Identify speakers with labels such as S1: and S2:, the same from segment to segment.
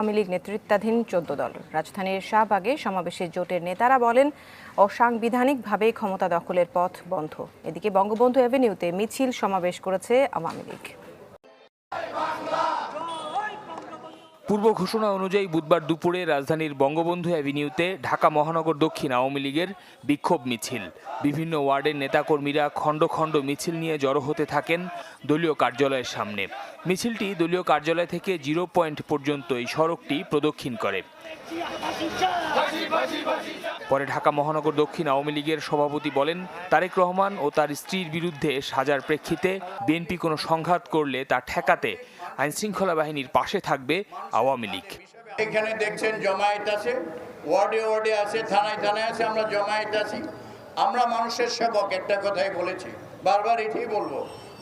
S1: আওয়ামী লীগ নেতৃত্বাধীন ১৪ দল রাজধানীর শাহবাগে সমাবেশে জোটের নেতারা বলেন অসাংবিধানিকভাবে ক্ষমতা দখলের পথ বন্ধ। এদিকে বঙ্গবন্ধু অ্যাভিনিউতে মিছিল সমাবেশ করেছে আওয়ামী লীগ।
S2: পূর্ব ঘোষণা অনুযায়ী বুধবার দুপুরে রাজধানীর বঙ্গবন্ধু অ্যাভিনিউতে ঢাকা মহানগর দক্ষিণ আওয়ামী লীগের বিক্ষোভ মিছিল। বিভিন্ন ওয়ার্ডের নেতাকর্মীরা খণ্ড খণ্ড মিছিল নিয়ে জড়ো হতে থাকেন দলীয় কার্যালয়ের সামনে। মিছিলটি দলীয় কার্যালয় থেকে 0 পয়েন্ট পর্যন্ত এই সড়কটি প্রদক্ষিণ করে। পরে ঢাকা মহানগর দক্ষিণ আওয়ামী লীগের সভাপতি বলেন, তারেক রহমান ও তার স্ত্রীর বিরুদ্ধে সাজার প্রেক্ষিতে বিএনপি কোনো সংঘাত করলে তা ঠেকাতে আইনশৃঙ্খলা বাহিনীর পাশে থাকবে আওয়ামী লীগ।
S3: এখানে দেখছেন জমায়েত আছে, ওয়ার্ডে ওয়ার্ডে আছে, থানায় থানায় আছে, আমরা জমায়েত আছি। আমরা মানুষের সেবক, একটা কথাই বলেছি, বারবার এটাই বলবো,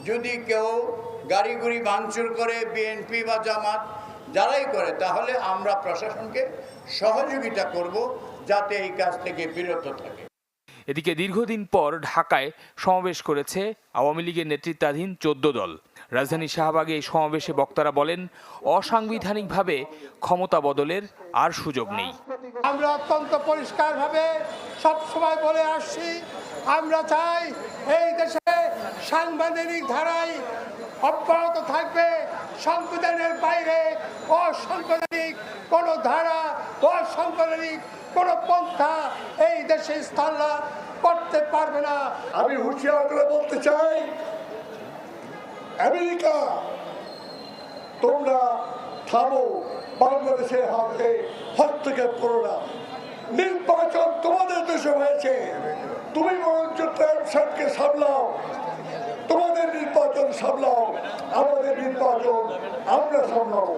S3: যদি কেউ গাড়ি গুড়ি ভাঙচুর করে বিএনপি বা জামাত যারাই করে, তাহলে আমরা প্রশাসনকে সহযোগিতা করব যাতে এই কাজ থেকে বিরত থাকে।
S2: এদিকে দীর্ঘদিন পর ঢাকায় সমাবেশ করেছে আওয়ামী লীগের নেতৃত্বাধীন 14 দল। রাজধানী শাহবাগে এই সমাবেশে বক্তারা বলেন, অসাংবিধানিকভাবে ক্ষমতা বদলের আর সুযোগ নেই।
S4: আমরা অত্যন্ত পরিষ্কারভাবে সবসময় বলে আসছি, আমরা চাই এই দেশে সাংবিধানিক ধারায় অব্যাহত থাকবে। সংবিধানের বাইরে অসাংবিধানিক কোনো ধারা, অসাংবিধানিক কোনো পন্থা এই দেশে স্থান লাভ করতে পারবে না।
S5: আমি হুঁশিয়ার করে বলতে চাই, আমেরিকা তোমরা থামো, বাংলাদেশের হাতে হস্তক্ষেপ করো না। নির্বাচন তোমাদের দেশে হয়েছে, তুমি বরঞ্চ ট্রাম্পকে সামলাও, তোমাদের নির্বাচন সামলাও, আমাদের নির্বাচন আমরা সামলাবো।